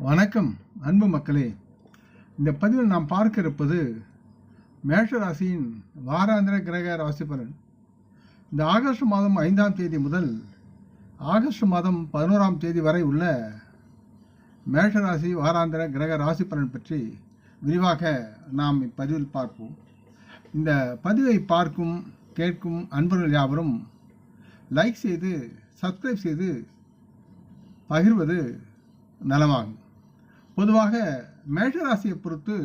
வணக்கம் அன்பு மக்களே. இந்த பதிவில் நாம் பார்க்க இருப்பது மேஷ ராசியின் வாராந்திர கிரக ராசி பலன். இந்த ஆகஸ்ட் மாதம் 5ஆம் தேதி முதல் ஆகஸ்ட் மாதம் 11ஆம் தேதி வரை உள்ள மேஷ ராசி வாராந்திர கிரக ராசி பலன் பற்றி விரிவாக நாம் இப்பதிவில் பார்ப்போம். இந்த பதிவை பார்க்கும் கேட்கும் அன்பர்கள் யாவரும் லைக் செய்து சப்ஸ்கிரைப் செய்து பகிர்வது நலமாகும். பொதுவாக மேஷராசியை பொறுத்து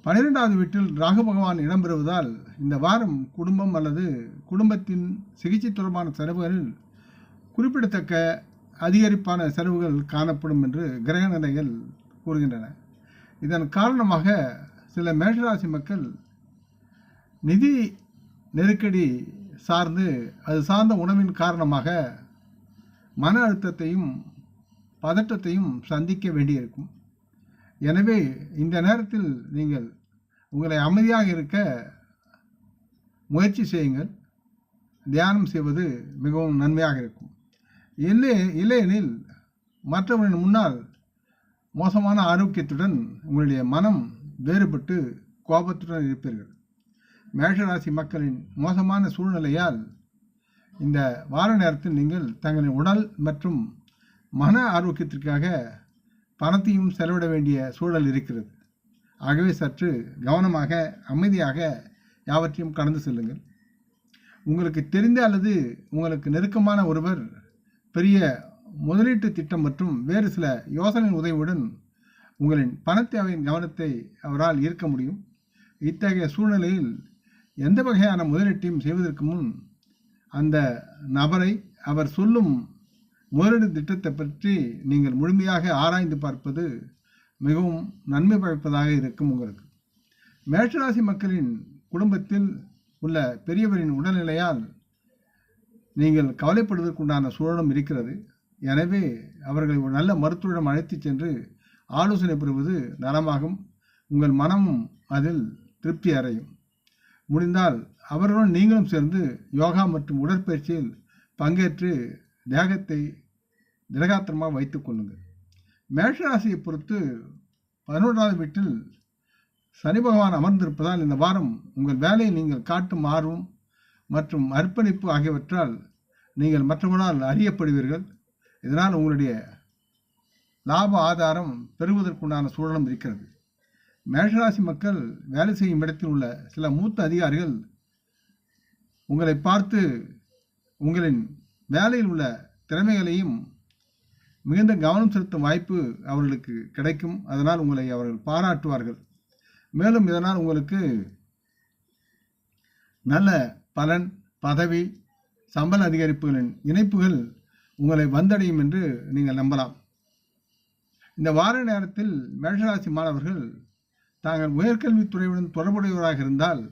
12வது வீட்டில் ராகு பகவான் இடம்பெறுவதால் இந்த வாரம் குடும்பம் அல்லது குடும்பத்தின் சிகிச்சை தொடர்பான செலவுகளில் குறிப்பிடத்தக்க அதிகரிப்பான செலவுகள் காணப்படும் என்று கிரக நிலைகள் கூறுகின்றன. இதன் காரணமாக சில மேஷராசி மக்கள் நிதி நெருக்கடி சார்ந்து அது சார்ந்த உணவின் காரணமாக மன அழுத்தத்தையும் பதட்டத்தையும் சந்திக்க வேண்டியிருக்கும். எனவே இந்த நேரத்தில் நீங்கள் உங்களை அமைதியாக இருக்க முயற்சி செய்யுங்கள். தியானம் செய்வது மிகவும் நன்மையாக இருக்கும். இல்லையெனில் மற்றவரின் முன்னால் மோசமான ஆரோக்கியத்துடன் உங்களுடைய மனம் வேறுபட்டு கோபத்துடன் இருப்பீர்கள். மேஷராசி மக்களின் மோசமான சூழ்நிலையால் இந்த வார நேரத்தில் நீங்கள் தங்களின் உடல் மற்றும் மன ஆரோக்கியத்திற்காக பணத்தையும் செலவிட வேண்டிய சூழல் இருக்கிறது. ஆகவே சற்று கவனமாக அமைதியாக யாவற்றையும் கடந்து செல்லுங்கள். உங்களுக்கு தெரிந்த அல்லது உங்களுக்கு நெருக்கமான ஒருவர் பெரிய முதலீட்டு திட்டம் மற்றும் வேறு சில யோசனை உதவியுடன் உங்களின் பணத்தேவையின் கவனத்தை அவரால் ஈர்க்க முடியும். இத்தகைய சூழ்நிலையில் எந்த வகையான முதலீட்டையும் செய்வதற்கு முன் அந்த நபரை அவர் சொல்லும் முதலீடு திட்டத்தை பற்றி நீங்கள் முழுமையாக ஆராய்ந்து பார்ப்பது மிகவும் நன்மை பயப்பதாக இருக்கும். உங்களுக்கு மேஷராசி மக்களின் குடும்பத்தில் உள்ள பெரியவரின் உடல்நிலையால் நீங்கள் கவலைப்படுவதற்குண்டான சூழலும் இருக்கிறது. எனவே அவர்களை ஒரு நல்ல மருத்துவரிடம் அழைத்து சென்று ஆலோசனை பெறுவது நலமாகும். உங்கள் மனமும் அதில் திருப்தி அடையும். முடிந்தால் அவர்களுடன் நீங்களும் சேர்ந்து யோகா மற்றும் உடற்பயிற்சியில் பங்கேற்று தேகத்தை திடகாத்திரமாக வைத்துக் கொள்ளுங்கள். மேஷராசியை பொறுத்து 11வது வீட்டில் சனி பகவான் அமர்ந்திருப்பதால் இந்த வாரம் உங்கள் வேலையை நீங்கள் காட்டும் ஆர்வம் மற்றும் அர்ப்பணிப்பு ஆகியவற்றால் நீங்கள் மற்றவர்களால் அறியப்படுவீர்கள். இதனால் உங்களுடைய லாப ஆதாரம் பெறுவதற்குண்டான சூழலும் இருக்கிறது. மேஷராசி மக்கள் வேலை செய்யும் இடத்தில் உள்ள சில மூத்த அதிகாரிகள் உங்களை பார்த்து உங்களின் வேலையில் உள்ள திறமைகளையும் மிகுந்த கவனம் செலுத்தும் வாய்ப்பு அவர்களுக்கு கிடைக்கும். அதனால் உங்களை அவர்கள் பாராட்டுவார்கள். மேலும் இதனால் உங்களுக்கு நல்ல பலன், பதவி, சம்பள அதிகரிப்புகளின் இணைப்புகள் உங்களை வந்தடையும் என்று நீங்கள் நம்பலாம். இந்த வார நேரத்தில் மேஷராசி மாணவர்கள் தாங்கள் உயர்கல்வித்துறையுடன் தொடர்புடையவராக இருந்தால்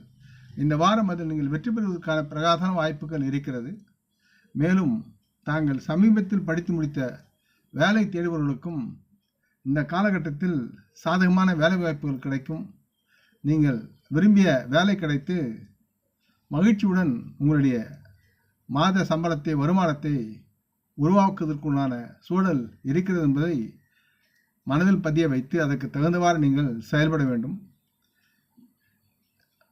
இந்த வாரம் அதில் நீங்கள் வெற்றி பெறுவதற்கான பிரகாசமான வாய்ப்புகள் இருக்கிறது. மேலும் தாங்கள் சமீபத்தில் படித்து முடித்த வேலை தேடுபவர்களுக்கும் இந்த காலகட்டத்தில் சாதகமான வேலை வாய்ப்புகள் கிடைக்கும். நீங்கள் விரும்பிய வேலை கிடைத்து மகிழ்ச்சியுடன் உங்களுடைய மாத சம்பளத்தை வருமானத்தை உருவாக்குவதற்குண்டான சூழல் இருக்கிறது என்பதை மனதில் பதிய வைத்து அதற்கு தகுந்தவாறு நீங்கள் செயல்பட வேண்டும்.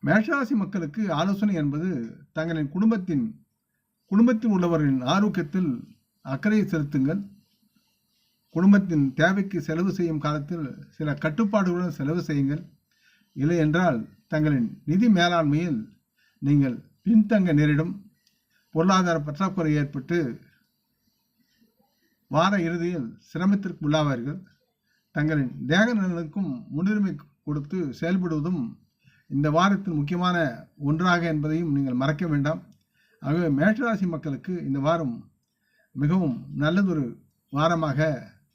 மேஷராசி மக்களுக்கு ஆலோசனை என்பது தங்களின் குடும்பத்தில் உள்ளவர்களின் ஆரோக்கியத்தில் அக்கறை செலுத்துங்கள். குடும்பத்தின் தேவைக்கு செலவு செய்யும் காலத்தில் சில கட்டுப்பாடுகளுடன் செலவு செய்யுங்கள். இல்லை என்றால் தங்களின் நிதி மேலாண்மையில் நீங்கள் பின்தங்க நேரிடும். பொருளாதார பற்றாக்குறை ஏற்பட்டு வார இறுதியில் சிரமத்திற்கு உள்ளாவார்கள். தங்களின் தேக நலனுக்கும் முன்னுரிமை கொடுத்து செயல்படுவதும் இந்த வாரத்தின் முக்கியமான ஒன்றாக என்பதையும் நீங்கள் மறக்க வேண்டாம். ஆகவே மேஷராசி மக்களுக்கு இந்த வாரம் மிகவும் நல்லதொரு வாரமாக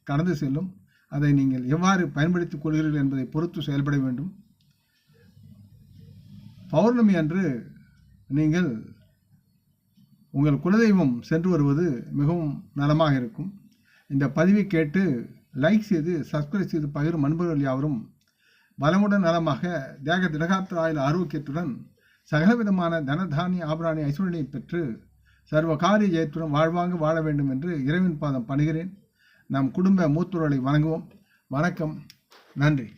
கடந்து செல்லும். அதை நீங்கள் எவ்வாறு பயன்படுத்திக் கொள்கிறீர்கள் என்பதை பொறுத்து செயல்பட வேண்டும். பௌர்ணமி அன்று நீங்கள் உங்கள் குலதெய்வம் சென்று வருவது மிகவும் நலமாக இருக்கும். இந்த பதிவை கேட்டு லைக் செய்து சப்ஸ்கிரைப் செய்து பகிரும் அன்பர்கள் யாவரும் பலமுடன் நலமாக தேக திடகாத்திர ஆயுள் ஆரோக்கியத்துடன் சகலவிதமான தனதானிய ஆபராணி ஐஸ்வர்யனை பெற்று சர்வ காரிய ஜெயத்துடன் வாழ்வாங்க வாழ வேண்டும் என்று இறைவன் பாதம் பணிகிறேன். நம் குடும்ப மூத்தோர்களை வணங்குவோம். வணக்கம். நன்றி.